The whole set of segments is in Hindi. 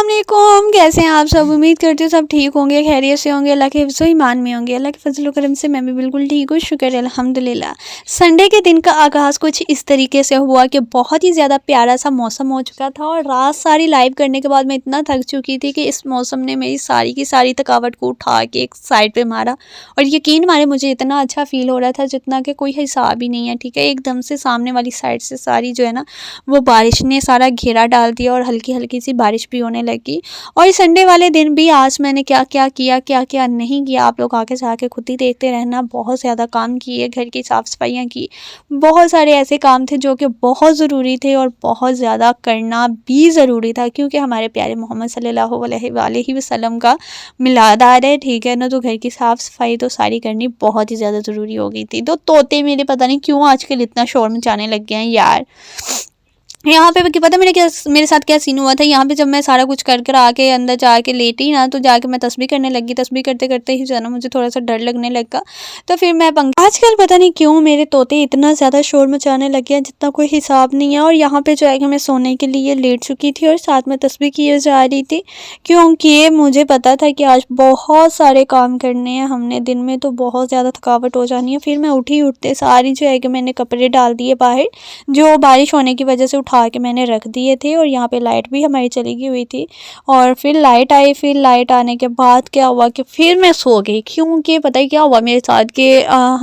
अस्सलाम वालेकुम, कैसे हैं आप सब। उम्मीद करती हूँ सब ठीक होंगे, खैरियत से होंगे, अल्लाह के हिफ्ज़ व ईमान में होंगे। अल्लाह के फजल व करम से मैं भी बिल्कुल ठीक हूँ, शुक्र है अल्हम्दुलिल्लाह। संडे के दिन का आगाज़ कुछ इस तरीके से हुआ कि बहुत ही ज़्यादा प्यारा सा मौसम हो चुका था और रात सारी लाइव करने के बाद मैं इतना थक चुकी थी कि इस मौसम ने मेरी सारी की सारी थकावट को उठा के एक साइड पर मारा। और यकीन माने मुझे इतना अच्छा फ़ील हो रहा था जितना कि कोई हिसाब ही नहीं है। ठीक है, एकदम से सामने वाली साइड से सारी जो है ना वो बारिश ने सारा घेरा डाल दिया और हल्की हल्की सी बारिश भी होने लगी। और संडे वाले दिन भी आज मैंने क्या क्या किया, क्या क्या नहीं किया, आप लोग आगे जाके खुद ही देखते रहना। बहुत ज़्यादा काम किए, घर की साफ़ सफाइयाँ की, बहुत सारे ऐसे काम थे जो कि बहुत ज़रूरी थे और बहुत ज़्यादा करना भी ज़रूरी था, क्योंकि हमारे प्यारे मोहम्मद सल्लल्लाहु अलैहि वसल्लम का मिलाद आ रहा है। ठीक है ना, तो घर की साफ़ सफाई तो सारी करनी बहुत ही ज़्यादा ज़रूरी हो गई थी। तो तोते मेरे पता नहीं क्यों आजकल इतना शोर मचाने लग गए हैं यार। यहाँ पे पता मेरे साथ क्या सीन हुआ था। यहाँ पे जब मैं सारा कुछ कर कर आके अंदर जाके लेटी ना, तो जाके मैं तस्बीह करने लगी। तस्बीह करते करते ही जो है ना मुझे थोड़ा सा डर लगने लगा। तो फिर मैं आजकल पता नहीं क्यों मेरे तोते इतना ज़्यादा शोर मचाने लगे हैं जितना कोई हिसाब नहीं है। और यहाँ पे जो है कि मैं सोने के लिए लेट चुकी थी और साथ में तस्बीह किए जा रही थी, क्योंकि मुझे पता था कि आज बहुत सारे काम करने हैं हमने दिन में, तो बहुत ज़्यादा थकावट हो जानी है। फिर मैं उठते सारी जो है कि मैंने कपड़े डाल दिए बाहर, जो बारिश होने की वजह से उठा के मैंने रख दिए थे। और यहाँ पे लाइट भी हमारी चली गई हुई थी और फिर लाइट आई। फिर लाइट आने के बाद क्या हुआ कि फिर मैं सो गई, क्योंकि पता ही क्या हुआ मेरे साथ कि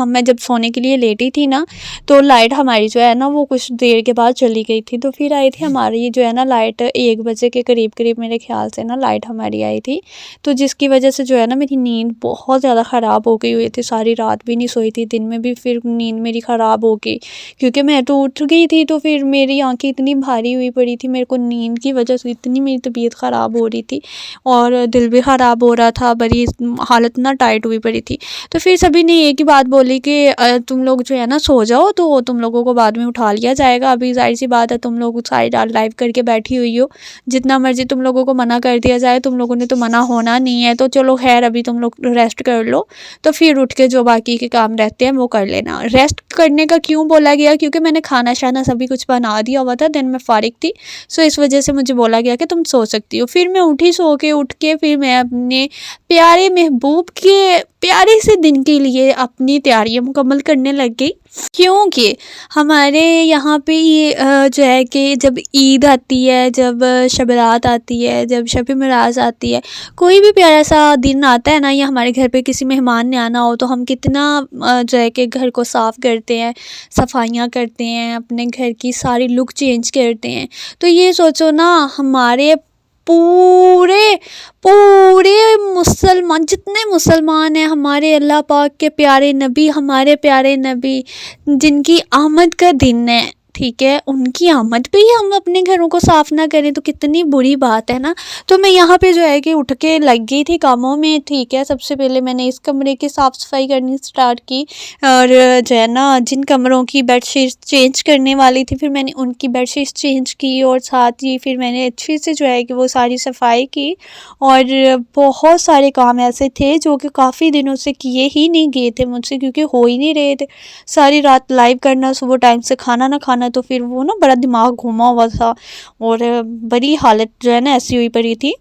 मैं जब सोने के लिए लेटी थी ना, तो लाइट हमारी जो है ना वो कुछ देर के बाद चली गई थी। तो फिर आई थी हमारी जो है ना लाइट 1 बजे के करीब करीब मेरे ख्याल से ना लाइट हमारी आई थी। तो जिसकी वजह से जो है ना मेरी नींद बहुत ज़्यादा ख़राब हो गई हुई थी, सारी रात भी नहीं सोई थी, दिन में भी फिर नींद मेरी ख़राब हो गई, क्योंकि मैं तो उठ गई थी। तो फिर मेरी आंखें इतनी भारी हुई पड़ी थी, मेरे को नींद की वजह से इतनी मेरी तबीयत ख़राब हो रही थी और दिल भी ख़राब हो रहा था, बड़ी हालत ना टाइट हुई पड़ी थी। तो फिर सभी ने एक ही बात बोली कि तुम लोग जो है ना सो जाओ, तो तुम लोगों को बाद में उठा लिया जाएगा। अभी जाहिर सी बात है तुम लोग सारी रात लाइव करके बैठी हुई हो, जितना मर्जी तुम लोगों को मना कर दिया जाए, तुम लोगों ने तो मना होना नहीं है। तो चलो खैर अभी तुम लोग रेस्ट कर लो, तो फिर उठ के जो बाकी के काम रहते हैं वो कर लेना। रेस्ट करने का क्यों बोला गया, क्योंकि मैंने खाना शाना सभी कुछ बना दिया हुआ था, दिन में फारिग थी, सो इस वजह से मुझे बोला गया कि तुम सो सकती हो। फिर मैं उठी, उठ के फिर मैं अपने प्यारे महबूब के प्यारे से दिन के लिए अपनी तैयारियां मुकम्मल करने लग गई, क्योंकि हमारे यहाँ पे ये जो है कि जब ईद आती है, जब शब रात आती है, जब शब मिराज आती है, कोई भी प्यारा सा दिन आता है ना, या हमारे घर पे किसी मेहमान ने आना हो, तो हम कितना जो है कि घर को साफ़ करते हैं, सफाइयाँ करते हैं, अपने घर की सारी लुक चेंज करते हैं। तो ये सोचो ना, हमारे पूरे पूरे मुसलमान जितने मुसलमान हैं, हमारे अल्लाह पाक के प्यारे नबी, हमारे प्यारे नबी जिनकी आमद का दिन है, ठीक है, उनकी आमद पे ही हम अपने घरों को साफ़ ना करें तो कितनी बुरी बात है ना। तो मैं यहाँ पे जो है कि उठ के लग गई थी कामों में। ठीक है, सबसे पहले मैंने इस कमरे की साफ़ सफाई करनी स्टार्ट की, और जो है ना जिन कमरों की बेडशीट चेंज करने वाली थी, फिर मैंने उनकी बेडशीट चेंज की, और साथ ही फिर मैंने अच्छे से जो है कि वो सारी सफाई की। और बहुत सारे काम ऐसे थे जो कि काफ़ी दिनों से किए ही नहीं गए थे मुझसे, क्योंकि हो ही नहीं रहे थे। सारी रात लाइव करना, सुबह टाइम से खाना ना खाना, तो फिर वो ना बड़ा दिमाग घूमा हुआ था और बड़ी हालत जो है ना ऐसी हुई पड़ी थी।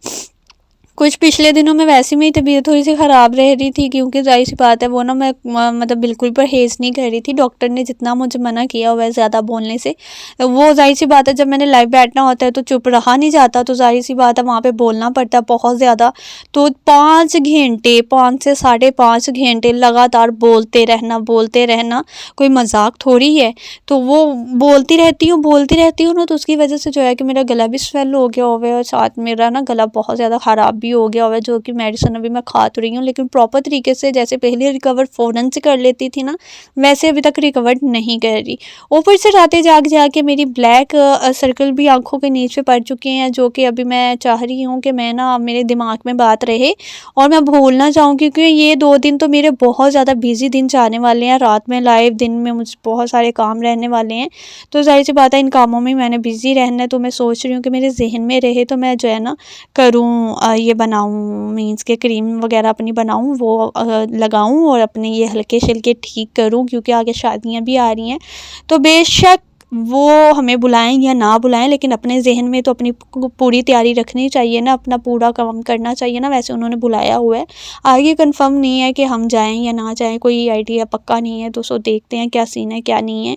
कुछ पिछले दिनों में वैसे में ही तबीयत थोड़ी सी ख़राब रह रही थी, क्योंकि जाहिर सी बात है वो ना मैं मतलब बिल्कुल परहेज़ नहीं कर रही थी। डॉक्टर ने जितना मुझे मना किया हुआ है ज़्यादा बोलने से, वो जाहिर सी बात है जब मैंने लाइव बैठना होता है तो चुप रहा नहीं जाता, तो जाहिर सी बात है वहाँ पे बोलना पड़ता है बहुत ज़्यादा। तो 5 घंटे, 5 से 5.5 घंटे लगातार बोलते रहना कोई मजाक थोड़ी है। तो वो बोलती रहती हूँ ना, तो उसकी वजह से जो है कि मेरा गला भी स्वेल हो गया हुआ है और साथ मेरा ना गला बहुत ज़्यादा ख़राब भी हो गया हुआ है, जो कि मेडिसिन अभी मैं खा तो रही हूँ, लेकिन प्रॉपर तरीके से जैसे पहले रिकवर फ़ौरन से कर लेती थी ना, वैसे अभी तक रिकवर नहीं कर रही। ऊपर से रातें जाग के मेरी ब्लैक सर्कल भी आंखों के नीचे पड़ चुके हैं, जो कि अभी मैं चाह रही हूँ कि मैं ना मेरे दिमाग में बात रहे और मैं भूल ना जाऊँ, क्योंकि ये 2 दिन तो मेरे बहुत ज़्यादा बिजी दिन जाने वाले हैं। रात में लाइव, दिन में मुझे बहुत सारे काम रहने वाले हैं, तो जाहिर सी बात है इन कामों में मैंने बिज़ी रहना है। तो मैं सोच रही हूँ कि मेरे जहन में रहे तो मैं जो है ना करूँ, ये बनाऊँ, मीन्स के क्रीम वगैरह अपनी बनाऊँ, वो लगाऊँ और अपने ये हल्के शल्के ठीक करूँ, क्योंकि आगे शादियाँ भी आ रही हैं। तो बेशक वो हमें बुलाएं या ना बुलाएं, लेकिन अपने जहन में तो अपनी पूरी तैयारी रखनी चाहिए ना, अपना पूरा काम करना चाहिए ना। वैसे उन्होंने बुलाया हुआ है, आगे कंफर्म नहीं है कि हम जाएं या ना जाएं, कोई आइडिया पक्का नहीं है, तो सो देखते हैं क्या सीन है क्या नहीं है।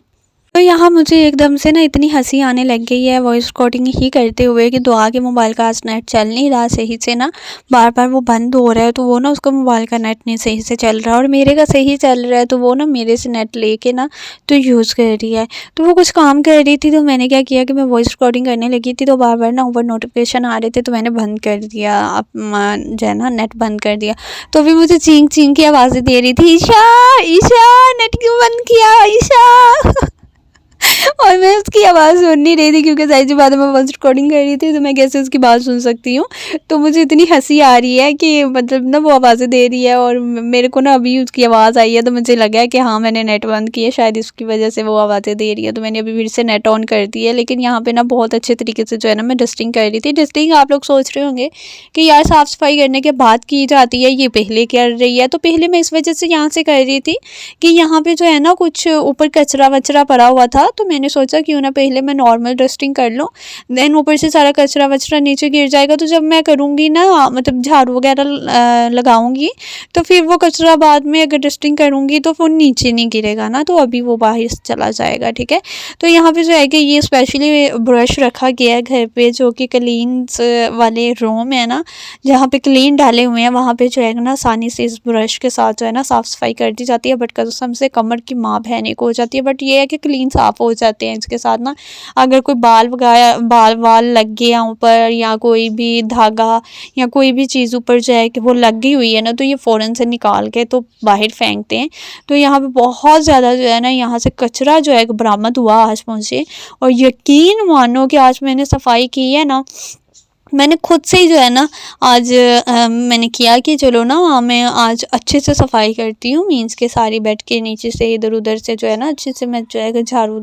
तो यहाँ मुझे एकदम से ना इतनी हंसी आने लग गई है वॉइस रिकॉर्डिंग ही करते हुए कि दुआ के मोबाइल का आज नेट चल नहीं रहा सही से ना, बार बार वो बंद हो रहा है, तो वो ना उसका मोबाइल का नेट नहीं सही से चल रहा, और मेरे का सही चल रहा है, तो वो ना मेरे से नेट लेके ना तो यूज़ कर रही है। तो वो कुछ काम कर रही थी, तो मैंने क्या किया कि मैं वॉइस रिकॉर्डिंग करने लगी थी, तो बार बार ना ऊपर नोटिफिकेशन आ रहे थे, तो मैंने बंद कर दिया, अब जो है ना नेट बंद कर दिया। तो अभी मुझे चींक चींक की आवाज़ें दे रही थी, ईशा ईशा नेट क्यों बंद किया ईशा। और मैं उसकी आवाज़ सुन नहीं रही थी, क्योंकि ज़ाहिर सी बात है मैं वॉइस रिकॉर्डिंग कर रही थी, तो मैं कैसे उसकी बात सुन सकती हूँ। तो मुझे इतनी हंसी आ रही है कि मतलब ना वो आवाज़ें दे रही है, और मेरे को ना अभी उसकी आवाज़ आई है, तो मुझे लगा कि हाँ मैंने नेट बंद किया, शायद इसकी वजह से वो आवाज़ें दे रही है। तो मैंने अभी फिर से नेट ऑन कर दी है, लेकिन यहाँ पर ना बहुत अच्छे तरीके से जो है ना मैं डस्टिंग कर रही थी। डस्टिंग आप लोग सोच रहे होंगे कि यार साफ़ सफाई करने के बाद की जाती है, ये पहले कर रही है। तो पहले मैं इस वजह से यहाँ से कर रही थी कि यहाँ पे जो है ना कुछ ऊपर कचरा वचरा पड़ा हुआ था, तो मैंने सोचा क्यों ना पहले मैं नॉर्मल डस्टिंग कर लूँ, देन ऊपर से सारा कचरा वचरा नीचे गिर जाएगा, तो जब मैं करूँगी ना मतलब झाड़ू वगैरह लगाऊंगी, तो फिर वो कचरा बाद में अगर डस्टिंग करूँगी तो फिर नीचे नहीं गिरेगा ना, तो अभी वो बाहर चला जाएगा। ठीक है, तो यहाँ पे जो है कि ये स्पेशली ब्रश रखा गया है घर पे, जो कि क्लीन्स वाले रूम है ना, जहाँ पे क्लीन डाले हुए हैं, वहाँ पे जो है ना आसानी से इस ब्रश के साथ जो है ना साफ़ सफाई कर दी जाती है। बट कसम से कमर की माँ बहने को हो जाती है, बट ये है कि क्लीन साफ़ हो जाते हैं इसके साथ ना। अगर कोई बाल वगैरह बाल वाल लग गया ऊपर, या कोई भी धागा या कोई भी चीज़ ऊपर जो है कि वो लगी हुई है ना, तो ये फ़ौरन से निकाल के तो बाहर फेंकते हैं। तो यहाँ पे बहुत ज़्यादा जो है ना यहाँ से कचरा जो है बरामद हुआ आज मुझे, और यकीन मानो कि आज मैंने सफाई की है ना, मैंने खुद से ही जो है ना आज मैंने किया कि चलो ना मैं आज अच्छे से सफाई करती हूँ, मीन्स के सारी बेड के नीचे से इधर उधर से जो है ना अच्छे से मैं जो है झाड़ू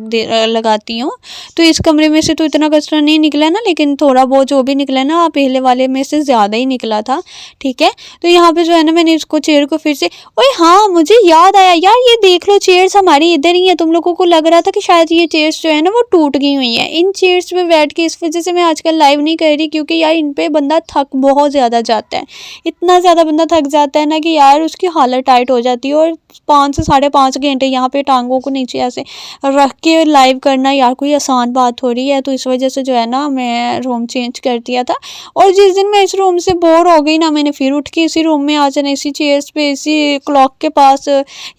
लगाती हूँ। तो इस कमरे में से तो इतना कचरा नहीं निकला ना, लेकिन थोड़ा बहुत जो भी निकला ना पहले वाले में से ज़्यादा ही निकला था। ठीक है, तो यहाँ पे जो है ना मैंने इसको चेयर को फिर से, ओए हाँ मुझे याद आया यार, ये देख लो चेयर्स हमारी इधर ही है। तुम लोगों को लग रहा था कि शायद ये चेयर्स जो है ना वो टूट गई हुई है, इन चेयर्स पे बैठ के इस वजह से मैं आजकल लाइव नहीं कर रही, क्योंकि यार इन पे बंदा थक बहुत ज़्यादा जाता है, इतना ज़्यादा बंदा थक जाता है ना कि यार उसकी हालत टाइट हो जाती है। और 5 से 5.5 घंटे यहाँ पे टांगों को नीचे ऐसे रख के लाइव करना यार कोई आसान बात हो रही है। तो इस वजह से जो है ना मैं रूम चेंज कर दिया था, और जिस दिन मैं इस रूम से बोर हो गई ना, मैंने फिर उठ के इसी रूम में आ जाना, इसी चेयर्स पे, इसी क्लॉक के पास,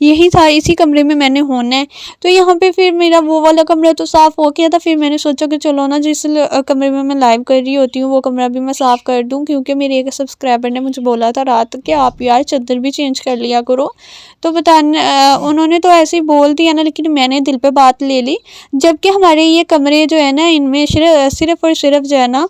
यही था, इसी कमरे में मैंने होना है। तो यहाँ पे फिर मेरा वो वाला कमरा तो साफ़ हो गया था, फिर मैंने सोचा कि चलो ना जिस कमरे में मैं लाइव कर रही होती हूँ वो कमरा भी मैं साफ़ कर दूँ, क्योंकि मेरे एक सब्सक्राइबर ने मुझे बोला था रात कि आप यार चादर भी चेंज कर लिया करो। तो उन्होंने तो ऐसे ही बोल दिया ना, लेकिन मैंने दिल पे बात ले ली, जबकि हमारे ये कमरे जो है ना इनमें सिर्फ और सिर्फ जो है ना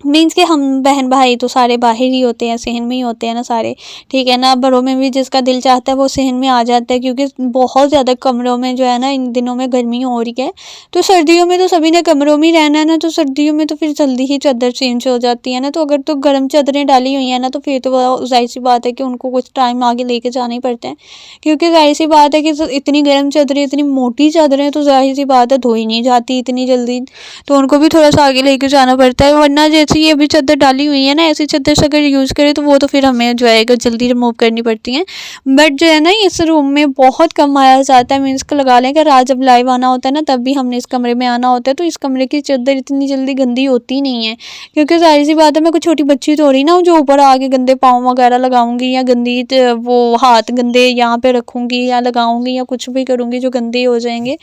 मीन्स कि हम बहन भाई तो सारे बाहर ही होते हैं, सहन में ही होते हैं ना सारे। ठीक है ना, बड़ों में भी जिसका दिल चाहता है वो सहन में आ जाता है, क्योंकि बहुत ज़्यादा कमरों में जो है ना इन दिनों में गर्मी हो रही है। तो सर्दियों में तो सभी ने कमरों में ही रहना है ना, तो सर्दियों में तो फिर जल्दी ही चादर चेंज हो जाती है ना। तो अगर तो गर्म चादरें डाली हुई हैं ना, तो फिर तो वो जाहिर सी बात है कि उनको कुछ टाइम आगे लेके जाना ही पड़ता है, क्योंकि जाहिर सी बात है कि इतनी गर्म चादरें, इतनी मोटी चादरें तो जाहिर सी बात है धोई नहीं जाती इतनी जल्दी, तो उनको भी थोड़ा सा आगे लेके जाना पड़ता है। वरना जैसे ये अभी चादर डाली हुई है ना, ऐसी चादर से अगर यूज़ करें तो वो तो फिर हमें जो है जल्दी रिमूव करनी पड़ती हैं। बट जो है ना इस रूम में बहुत कम आया जाता है, मीन्स को लगा लें कि रात जब लाइव आना होता है ना तब भी हमने इस कमरे में आना होता है, तो इस कमरे की चादर इतनी जल्दी गंदी होती नहीं है, क्योंकि जाहिर सी बात है मैं कोई छोटी बच्ची तो हो रही ना जो ऊपर आके गंदे पाँव वगैरह लगाऊंगी, या गंदी वो हाथ गंदे यहाँ पे रखूँगी या लगाऊंगी, या कुछ भी करूँगी जो गंदे हो जाएंगे।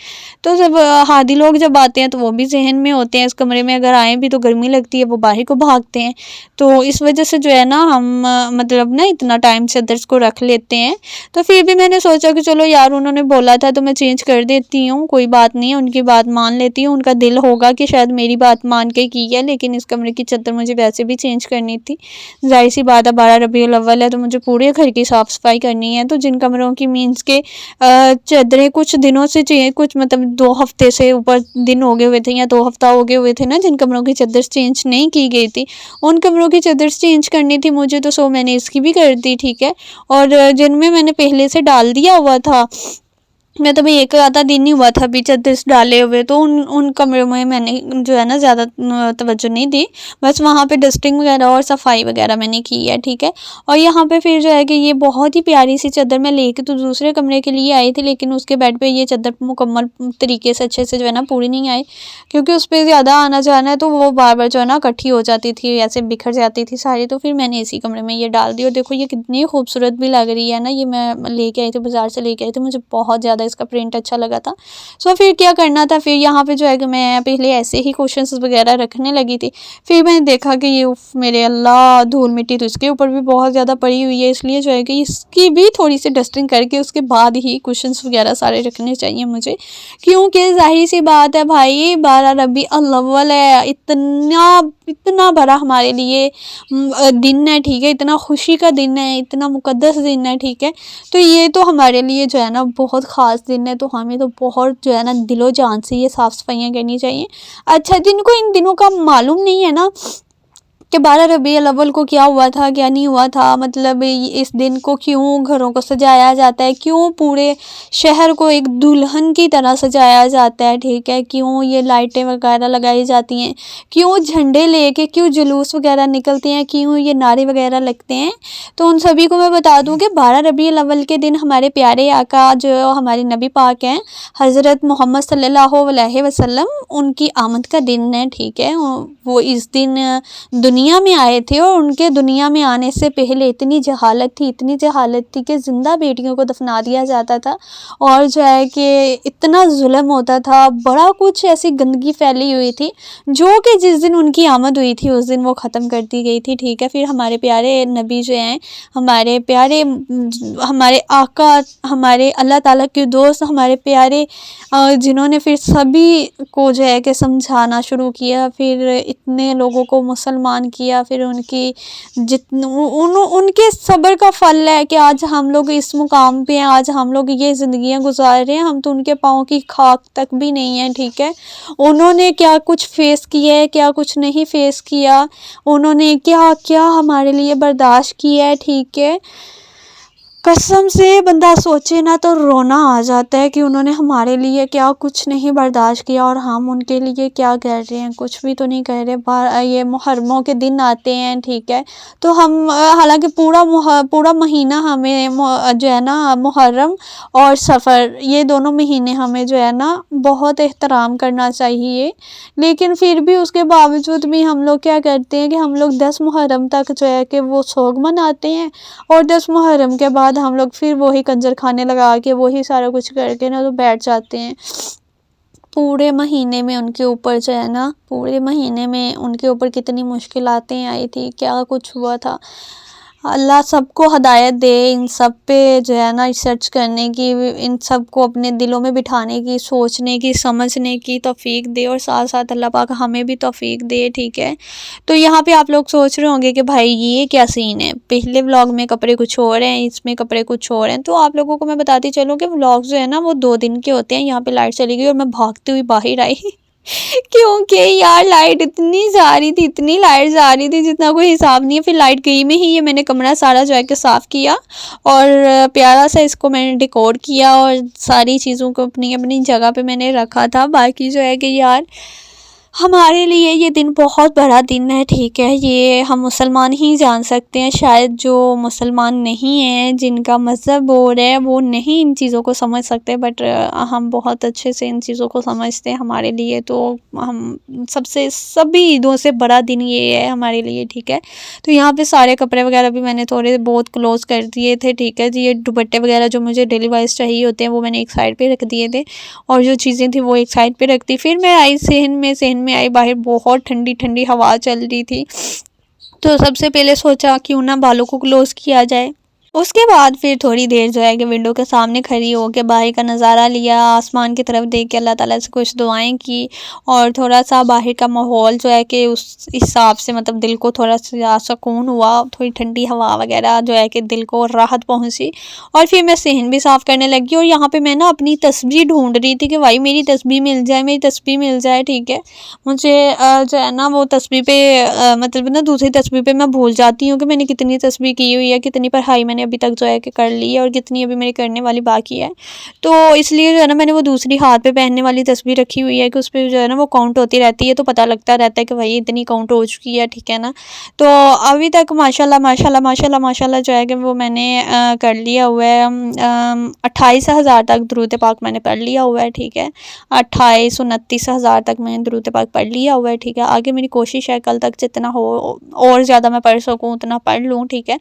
तो जब हादी लोग जब आते हैं तो वो भी जहन में होते हैं, इस कमरे में अगर आए भी तो गर्मी लगती है, वो बाहर को भागते हैं। तो इस वजह से जो है ना हम मतलब ना इतना टाइम चादर्स को रख लेते हैं। तो फिर भी मैंने सोचा कि चलो यार उन्होंने बोला था तो मैं चेंज कर देती हूँ, कोई बात नहीं है, उनकी बात मान लेती हूँ। उनका दिल होगा कि शायद मेरी बात मान के की है, लेकिन इस कमरे की चादर मुझे वैसे भी चेंज करनी थी। जाहिर सी बात है 12 रबीउल अव्वल है, तो मुझे पूरे घर की साफ़ सफाई करनी है। तो जिन कमरों की मीन्स के चादरें कुछ दिनों से कुछ मतलब 2 हफ्ते से ऊपर दिन हो गए हुए थे, या 2 हफ्ता हो गए हुए थे ना, जिन कमरों की चादर चेंज नहीं की गई थी, उन कमरों की चादर चेंज करनी थी मुझे, तो सो मैंने इसकी भी कर दी। ठीक है, और जिनमें मैंने पहले से डाल दिया हुआ था मैं तो भाई एक आधा दिन ही हुआ था अभी चादर डाले हुए, तो उन कमरों में मैंने जो है ना ज़्यादा तवज्जो नहीं दी। बस वहाँ पे डस्टिंग वगैरह और सफाई वगैरह मैंने की है, ठीक है। और यहाँ पे फिर जो है कि ये बहुत ही प्यारी सी चादर मैं लेके तो दूसरे कमरे के लिए आई थी, लेकिन उसके बेड पे ये चादर मुकम्मल तरीके से अच्छे से जो है ना पूरी नहीं आई, क्योंकि उस पर ज़्यादा आना जाना है तो वो बार बार जो है ना इकट्ठी हो जाती थी, ऐसे बिखर जाती थी सारी। तो फिर मैंने इसी कमरे में ये डाल दी, और देखो ये कितनी खूबसूरत भी लग रही है ना। ये मैं लेके आई थी, बाज़ार से लेके आई थी, मुझे बहुत ज़्यादा इसका प्रिंट अच्छा लगा था। सो फिर क्या करना था, फिर यहाँ पे जो है कि मैं पहले ऐसे ही कुशन्स वगैरह रखने लगी थी। फिर मैंने देखा कि ये उफ मेरे अल्लाह, धूल मिट्टी तो इसके ऊपर भी बहुत ज़्यादा पड़ी हुई है, इसलिए जो है कि इसकी भी थोड़ी सी डस्टिंग करके उसके बाद ही कुशन्स वगैरह सारे रखने चाहिए मुझे, क्योंकि ज़ाहिर सी बात है भाई 12 रबी अव्वल है, इतना इतना बड़ा हमारे लिए दिन है, ठीक है। इतना खुशी का दिन है, इतना मुकद्दस दिन है, ठीक है। तो ये तो हमारे लिए जो है ना बहुत ख़ास दिन है, तो हमें तो बहुत जो है ना दिलो जान से ये साफ़ सफाइयाँ करनी चाहिए। अच्छा, जिनको इन दिनों का मालूम नहीं है ना कि 12 रबीउल अव्वल को क्या हुआ था, क्या नहीं हुआ था, मतलब इस दिन को क्यों घरों को सजाया जाता है, क्यों पूरे शहर को एक दुल्हन की तरह सजाया जाता है, ठीक है। क्यों ये लाइटें वगैरह लगाई जाती हैं, क्यों झंडे लेके, क्यों जुलूस वगैरह निकलते हैं, क्यों ये नारे वगैरह लगते हैं। तो उन सभी को मैं बता दूं कि 12 रबीउल अव्वल के दिन हमारे प्यारे आका जो हमारे नबी पाक हैं हज़रत मोहम्मद सल्लल्लाहु अलैहि वसल्लम, उनकी आमद का दिन है, ठीक है। वो इस दिन दुनिया में आए थे, और उनके दुनिया में आने से पहले इतनी जहालत थी, इतनी जहालत थी कि ज़िंदा बेटियों को दफना दिया जाता था, और जो है कि इतना जुल्म होता था, बड़ा कुछ ऐसी गंदगी फैली हुई थी, जो कि जिस दिन उनकी आमद हुई थी उस दिन वो ख़त्म कर दी गई थी, ठीक है। फिर हमारे प्यारे नबी जो हैं, हमारे प्यारे हमारे आका, हमारे अल्लाह ताला के दोस्त, हमारे प्यारे जिन्होंने फिर सभी को जो है कि समझाना शुरू किया, फिर इतने लोगों को मुसलमान किया, फिर उनकी उनके सब्र का फल है कि आज हम लोग इस मुकाम पे हैं, आज हम लोग ये ज़िंदगियां गुजार रहे हैं। हम तो उनके पाँव की खाक तक भी नहीं है, ठीक है। उन्होंने क्या कुछ फेस किया है, क्या कुछ नहीं फेस किया, उन्होंने क्या क्या हमारे लिए बर्दाश्त किया है, ठीक है। कसम से बंदा सोचे ना तो रोना आ जाता है कि उन्होंने हमारे लिए क्या कुछ नहीं बर्दाश्त किया, और हम उनके लिए क्या कर रहे हैं, कुछ भी तो नहीं कर रहे। ये मुहर्रमों के दिन आते हैं, ठीक है। तो हम हालांकि पूरा महीना हमें जो है ना मुहर्रम और सफ़र, ये दोनों महीने हमें जो है ना बहुत एहतराम करना चाहिए, लेकिन फिर भी उसके बावजूद भी हम लोग क्या करते हैं कि हम लोग 10 मुहर्रम तक जो है कि वो सोग मनाते हैं, और 10 मुहर्रम के बाद हम लोग फिर वही कंजर खाने लगा के वही सारा कुछ करके ना तो बैठ जाते हैं। पूरे महीने में उनके ऊपर जो है ना, पूरे महीने में उनके ऊपर कितनी मुश्किलातें आई थी, क्या कुछ हुआ था। अल्लाह सबको हदायत दे, इन सब पे जो है ना रिसर्च करने की, इन सब को अपने दिलों में बिठाने की, सोचने की, समझने की तौफीक दे, और साथ साथ अल्लाह पाक हमें भी तौफीक दे, ठीक है। तो यहाँ पे आप लोग सोच रहे होंगे कि भाई ये क्या सीन है, पिछले व्लॉग में कपड़े कुछ और हैं, इसमें कपड़े कुछ और हैं। तो आप लोगों को मैं बताती चलूँ कि व्लॉग जो है ना वो 2 दिन के होते हैं। यहाँ पे लाइट चली गई और मैं भागती हुई बाहर आई क्योंकि यार लाइट इतनी जा रही थी, इतनी लाइट जा रही थी जितना कोई हिसाब नहीं है। फिर लाइट गई में ही ये मैंने कमरा सारा जो है कि साफ़ किया, और प्यारा सा इसको मैंने डेकोर किया, और सारी चीज़ों को अपनी अपनी जगह पे मैंने रखा था। बाकी जो है कि यार हमारे लिए ये दिन बहुत बड़ा दिन है, ठीक है। ये हम मुसलमान ही जान सकते हैं, शायद जो मुसलमान नहीं हैं, जिनका मज़हब और है, वो नहीं इन चीज़ों को समझ सकते, बट हम बहुत अच्छे से इन चीज़ों को समझते हैं। हमारे लिए तो हम सभी ईदों से बड़ा दिन ये है हमारे लिए, ठीक है। तो यहाँ पे सारे कपड़े वगैरह भी मैंने थोड़े बहुत क्लोज़ कर दिए थे, ठीक है जी। ये दुपट्टे वगैरह जो मुझे डेली वाइज चाहिए होते हैं वो मैंने एक साइड पे रख दिए थे, और जो चीज़ें थी वो एक साइड पे रख दी। फिर मैं आई सहन में आई, बाहर बहुत ठंडी ठंडी हवा चल रही थी। तो सबसे पहले सोचा क्यों ना बालों को क्लोज़ किया जाए। उसके बाद फिर थोड़ी देर जो है कि विंडो के सामने खड़ी हो के बाहर का नज़ारा लिया, आसमान की तरफ देख के अल्लाह ताला से कुछ दुआएं की, और थोड़ा सा बाहर का माहौल जो है कि उस हिसाब से मतलब दिल को थोड़ा सा सुकून हुआ, थोड़ी ठंडी हवा वगैरह जो है कि दिल को राहत पहुंची। और फिर मैं सहन भी साफ़ करने लगी, और यहाँ पे मैं ना अपनी तस्बीह ढूंढ रही थी कि भाई मेरी तस्बीह मिल जाए, मेरी तस्बीह मिल जाए, ठीक है। मुझे जो है ना वो तस्बीह पे मतलब ना दूसरी तस्बीह पे मैं भूल जाती हूँ कि मैंने कितनी तस्बीह की हुई है, कितनी पढ़ाई मैंने मैंने अभी तक जो है कि कर ली है और कितनी अभी मेरी करने वाली बाकी है। तो इसलिए जो है ना मैंने वो दूसरी हाथ पे पहनने वाली तस्वीर रखी हुई है कि उस पे जो है ना वो काउंट होती रहती है, तो पता लगता रहता है कि भाई इतनी काउंट हो चुकी है, ठीक है ना। तो अभी तक माशाल्लाह माशाल्लाह माशाल्लाह माशाल्लाह जो है कि वो मैंने कर लिया हुआ है। 28,000 तक दुरूद पाक मैंने पढ़ लिया हुआ है, ठीक है। 28-29,000 तक मैंने दुरूद पाक पढ़ लिया हुआ है, ठीक है। आगे मेरी कोशिश है कल तक जितना हो और ज़्यादा मैं पढ़ सकूँ उतना पढ़ लूँ, ठीक है।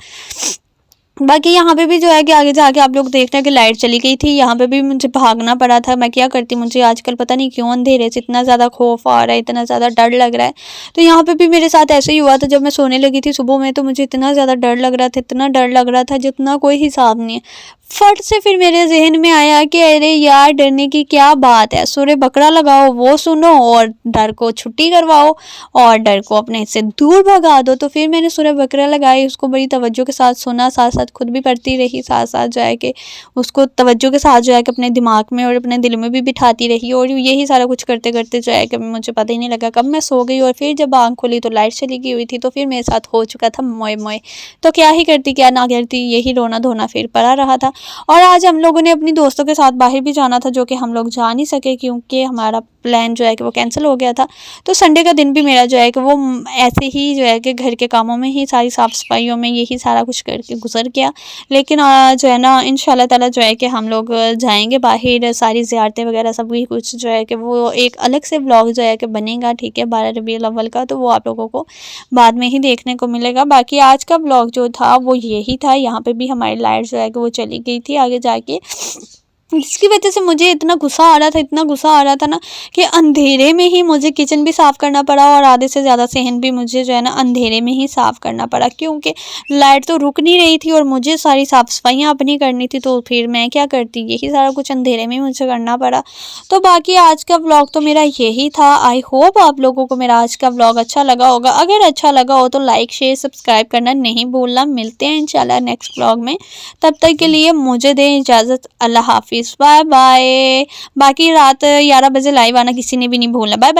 बाकी यहाँ पे भी जो है कि आगे जाके आप लोग देख रहे हैं कि लाइट चली गई थी, यहाँ पे भी मुझे भागना पड़ा था। मैं क्या करती, मुझे आजकल पता नहीं क्यों अंधेरे से इतना ज़्यादा खौफ आ रहा है, इतना ज़्यादा डर लग रहा है। तो यहाँ पे भी मेरे साथ ऐसे ही हुआ था, जब मैं सोने लगी थी सुबह में तो मुझे इतना ज़्यादा डर लग रहा था, इतना डर लग रहा था जितना कोई हिसाब नहीं है। फट से फिर मेरे जहन में आया कि अरे यार डरने की क्या बात है, सूरह बकरा लगाओ वो सुनो और डर को छुट्टी करवाओ और डर को अपने से दूर भगा दो। तो फिर मैंने सूरह बकरा लगाई, उसको बड़ी तवज्जो के साथ सुना, साथ साथ खुद भी पढ़ती रही, साथ साथ जो है कि उसको तवज्जो के साथ जो है कि अपने दिमाग में और अपने दिल में भी बिठाती रही। और यही सारा कुछ करते करते जो है कि मुझे पता ही नहीं लगा कब मैं सो गई। और फिर जब आँख खोली तो लाइट चली गई हुई थी, तो फिर मेरे साथ हो चुका था मोए मोए। तो क्या ही करती क्या ना करती, यही रोना धोना फिर पड़ा रहा था। और आज हम लोगों ने अपनी दोस्तों के साथ बाहर भी जाना था, जो कि हम लोग जा नहीं सके क्योंकि हमारा प्लान जो है कि वो कैंसिल हो गया था। तो संडे का दिन भी मेरा जो है कि वो ऐसे ही जो है कि घर के कामों में ही, सारी साफ़ सफाइयों में यही सारा कुछ करके गुजर गया। लेकिन जो है ना इंशाल्लाह ताला जो है कि हम लोग जाएंगे बाहर, सारी ज़ियारतें वगैरह सब कुछ जो है कि वो एक अलग से व्लॉग जो है कि बनेगा, ठीक है, 12 रबीउल अव्वल का। तो वो आप लोगों को बाद में ही देखने को मिलेगा। बाकी आज का व्लॉग जो था वो यही था। यहाँ पे भी हमारी लाइट जो है कि वो चली गई थी आगे जाके, जिसकी वजह से मुझे इतना गुस्सा आ रहा था, इतना गुस्सा आ रहा था ना कि अंधेरे में ही मुझे किचन भी साफ़ करना पड़ा और आधे से ज़्यादा सहन भी मुझे जो है ना अंधेरे में ही साफ़ करना पड़ा, क्योंकि लाइट तो रुक नहीं रही थी और मुझे सारी साफ़ सफाइयाँ अपनी करनी थी। तो फिर मैं क्या करती, यही सारा कुछ अंधेरे में मुझे करना पड़ा। तो बाकी आज का व्लॉग तो मेरा यही था। आई होप आप लोगों को मेरा आज का व्लॉग अच्छा लगा होगा। अगर अच्छा लगा हो तो लाइक शेयर सब्सक्राइब करना नहीं भूलना। मिलते हैं इंशाल्लाह नेक्स्ट व्लॉग में, तब तक के लिए मुझे दें इजाज़त। अल्लाह हाफिज़, बाय बाय। बाकी रात 11 बजे लाइव आना किसी ने भी नहीं भूलना। Bye bye.